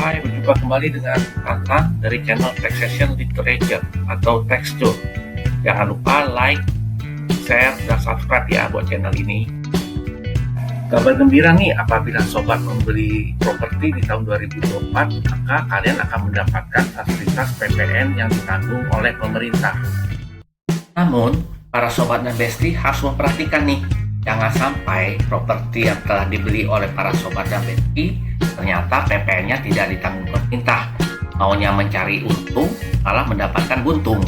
Hai, berjumpa kembali dengan Tantan dari channel Taxation Literature atau Texture. Jangan lupa like, share, dan subscribe ya buat channel ini. Kabar gembira nih, apabila sobat membeli properti di tahun 2024, maka kalian akan mendapatkan fasilitas PPN yang ditanggung oleh pemerintah. Namun, para sobat dan besti harus memperhatikan nih, jangan sampai properti yang telah dibeli oleh para sobat dan besti ternyata PPN-nya tidak ditanggung pemerintah. Maunya mencari untung, malah mendapatkan buntung.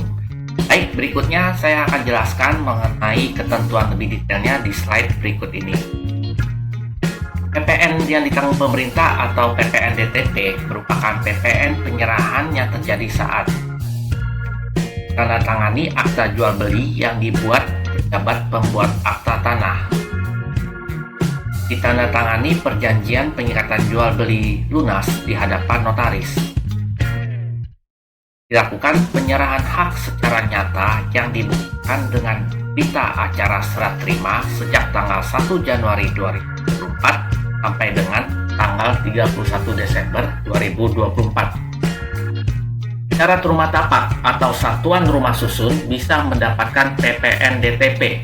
Baik, berikutnya saya akan jelaskan mengenai ketentuan lebih detailnya di slide berikut ini. PPN yang ditanggung pemerintah atau PPN DTP merupakan PPN penyerahan yang terjadi saat tanda tangani akta jual beli yang dibuat pejabat pembuat akta tanah. Ditandatangani perjanjian penyeratan jual beli lunas di hadapan notaris. Dilakukan penyerahan hak secara nyata yang dibuktikan dengan berita acara serah terima sejak tanggal 1 Januari 2024 sampai dengan tanggal 31 Desember 2024. Syarat rumah tapak atau satuan rumah susun bisa mendapatkan PPN DTP.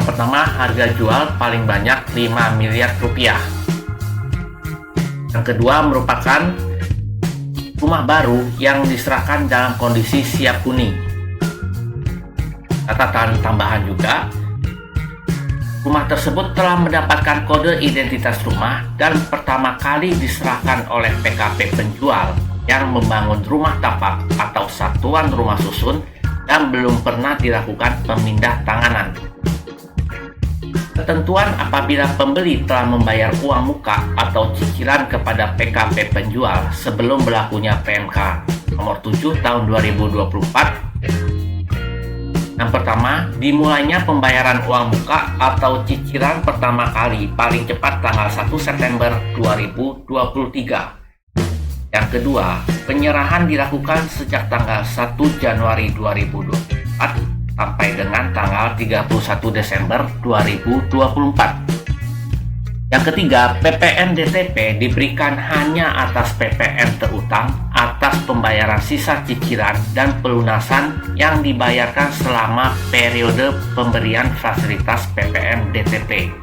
Yang pertama, harga jual paling banyak 5 miliar rupiah. Yang kedua, merupakan rumah baru yang diserahkan dalam kondisi siap huni. Catatan tambahan juga, rumah tersebut telah mendapatkan kode identitas rumah dan pertama kali diserahkan oleh PKP penjual yang membangun rumah tapak atau satuan rumah susun dan belum pernah dilakukan pemindah tanganan. Ketentuan apabila pembeli telah membayar uang muka atau cicilan kepada PKP penjual sebelum berlakunya PMK nomor 7 tahun 2024. Yang pertama, dimulainya pembayaran uang muka atau cicilan pertama kali paling cepat tanggal 1 September 2023. Yang kedua, penyerahan dilakukan sejak tanggal 1 Januari 2024 sampai dengan tanggal 31 Desember 2024. Yang ketiga, PPN DTP diberikan hanya atas PPN terutang atas pembayaran sisa cicilan dan pelunasan yang dibayarkan selama periode pemberian fasilitas PPN DTP.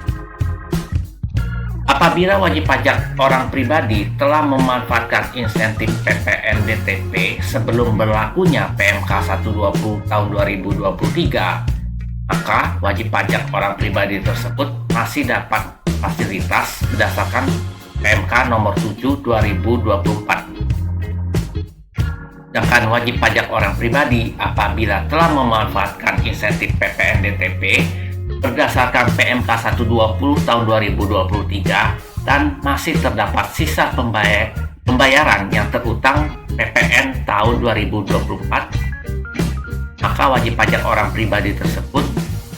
Apabila wajib pajak orang pribadi telah memanfaatkan insentif PPN DTP sebelum berlakunya PMK 120 tahun 2023, maka wajib pajak orang pribadi tersebut masih dapat fasilitas berdasarkan PMK nomor 7 2024. Sedangkan wajib pajak orang pribadi apabila telah memanfaatkan insentif PPN DTP berdasarkan PMK 120 tahun 2023 dan masih terdapat sisa pembayaran yang terutang PPN tahun 2024, maka wajib pajak orang pribadi tersebut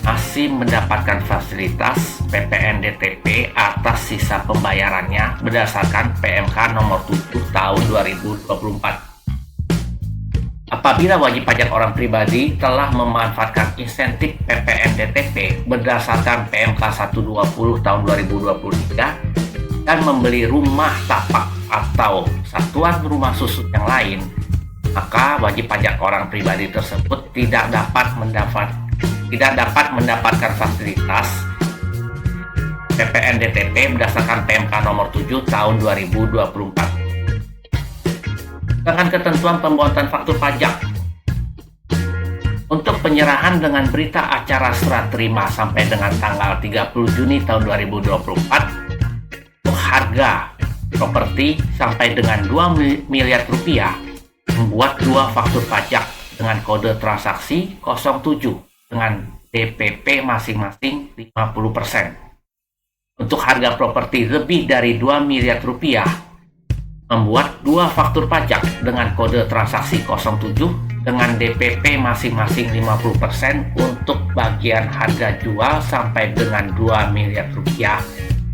masih mendapatkan fasilitas PPN DTP atas sisa pembayarannya berdasarkan PMK nomor 7 tahun 2024. Apabila wajib pajak orang pribadi telah memanfaatkan insentif PPN DTP berdasarkan PMK 120 tahun 2023 dan membeli rumah tapak atau satuan rumah susun yang lain, maka wajib pajak orang pribadi tersebut tidak dapat mendapatkan fasilitas PPN DTP berdasarkan PMK nomor 7 tahun 2024. Dengan ketentuan pembuatan faktur pajak untuk penyerahan dengan berita acara serah terima sampai dengan tanggal 30 Juni tahun 2024 untuk harga properti sampai dengan 2 miliar rupiah membuat dua faktur pajak dengan kode transaksi 07 dengan DPP masing-masing 50%. Untuk harga properti lebih dari 2 miliar rupiah membuat dua faktur pajak dengan kode transaksi 07 dengan DPP masing-masing 50% untuk bagian harga jual sampai dengan 2 miliar rupiah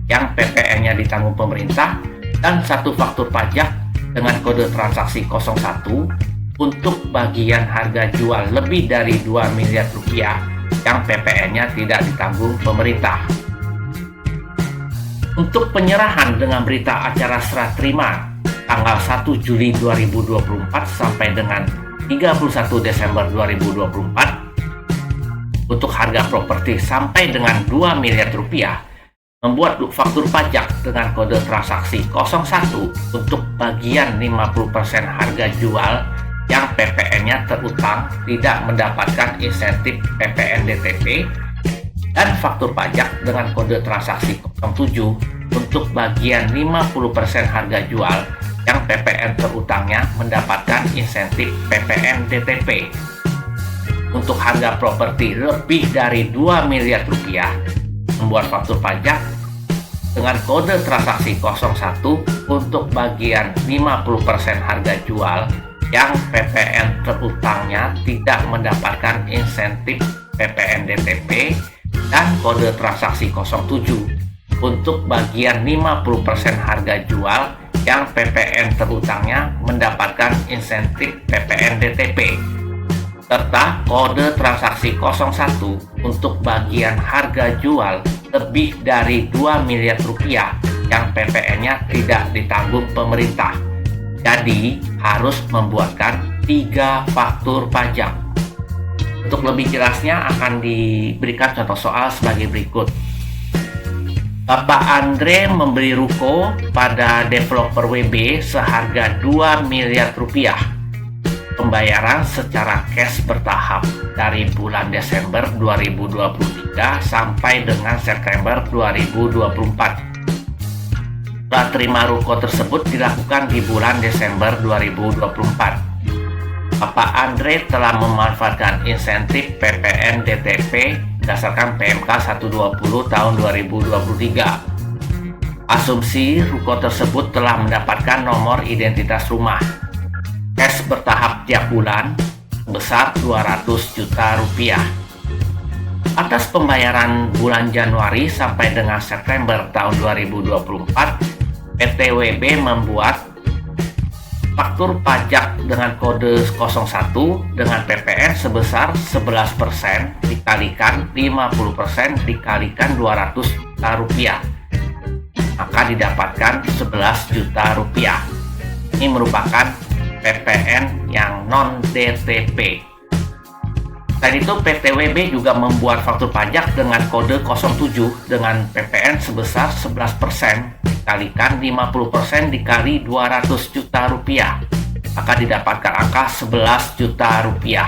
yang PPN-nya ditanggung pemerintah dan satu faktur pajak dengan kode transaksi 01 untuk bagian harga jual lebih dari 2 miliar rupiah yang PPN-nya tidak ditanggung pemerintah. Untuk penyerahan dengan berita acara serah terima tanggal 1 Juli 2024 sampai dengan 31 Desember 2024 untuk harga properti sampai dengan 2 miliar rupiah, membuat faktur pajak dengan kode transaksi 01 untuk bagian 50% harga jual yang PPN-nya terutang tidak mendapatkan insentif PPN DTP, dan faktur pajak dengan kode transaksi 07 untuk bagian 50% harga jual yang PPN terutangnya mendapatkan insentif PPN DTP. Untuk harga properti lebih dari 2 miliar rupiah, membuat faktur pajak dengan kode transaksi 01 untuk bagian 50% harga jual yang PPN terutangnya tidak mendapatkan insentif PPN DTP, dan kode transaksi 07 untuk bagian 50% harga jual yang PPN terutangnya mendapatkan insentif PPN DTP, serta kode transaksi 01 untuk bagian harga jual lebih dari 2 miliar rupiah yang PPN-nya tidak ditanggung pemerintah. Jadi harus membuatkan 3 faktur pajak. Untuk lebih jelasnya akan diberikan contoh soal sebagai berikut. Bapak Andre membeli ruko pada developer WB seharga 2 miliar rupiah. Pembayaran secara cash bertahap dari bulan Desember 2023 sampai dengan September 2024. Setelah terima ruko tersebut dilakukan di bulan Desember 2024. Bapak Andre telah memanfaatkan insentif PPN DTP berdasarkan PMK 120 tahun 2023. Asumsi ruko tersebut telah mendapatkan nomor identitas rumah. Cash bertahap tiap bulan sebesar 200 juta rupiah. Atas pembayaran bulan Januari sampai dengan September tahun 2024, PT WB membuat faktur pajak dengan kode 01 dengan PPN sebesar 11% dikalikan 50% dikalikan 200 juta rupiah, maka didapatkan 11 juta rupiah. Ini merupakan PPN yang non-DTP. Selain itu, PT WB juga membuat faktur pajak dengan kode 07 dengan PPN sebesar 11% dikalikan 50% dikali 200 juta rupiah, maka didapatkan angka 11 juta rupiah.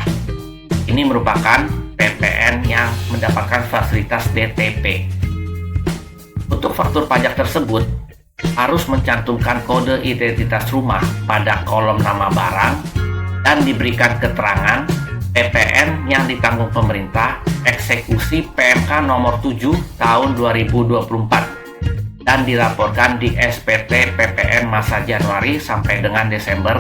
Ini merupakan PPN yang mendapatkan fasilitas DTP. Untuk faktur pajak tersebut harus mencantumkan kode identitas rumah pada kolom nama barang dan diberikan keterangan PPN yang ditanggung pemerintah eksekusi PMK nomor 7 tahun 2024 dan dilaporkan di SPT PPN masa Januari sampai dengan Desember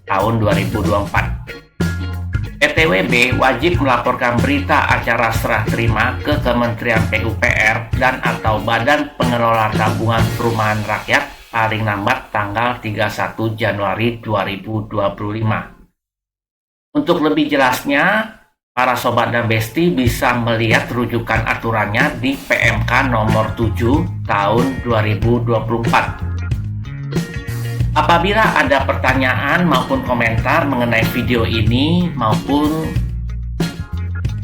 tahun 2024. PT WB wajib melaporkan berita acara serah terima ke Kementerian PUPR dan atau Badan Pengelola Tabungan Perumahan Rakyat paling lambat tanggal 31 Januari 2025. Untuk lebih jelasnya, para Sobat dan Besti bisa melihat rujukan aturannya di PMK nomor 7 tahun 2024. Apabila ada pertanyaan maupun komentar mengenai video ini maupun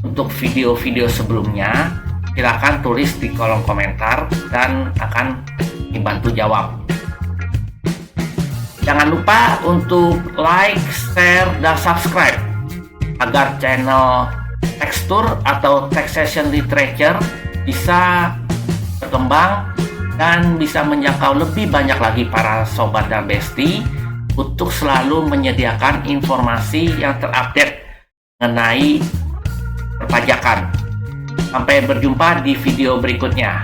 untuk video-video sebelumnya, silakan tulis di kolom komentar dan akan dibantu jawab. Jangan lupa untuk like, share, dan subscribe agar channel tekstur atau taxation literature bisa berkembang dan bisa menjangkau lebih banyak lagi para Sobat dan Besti untuk selalu menyediakan informasi yang terupdate mengenai perpajakan. Sampai berjumpa di video berikutnya.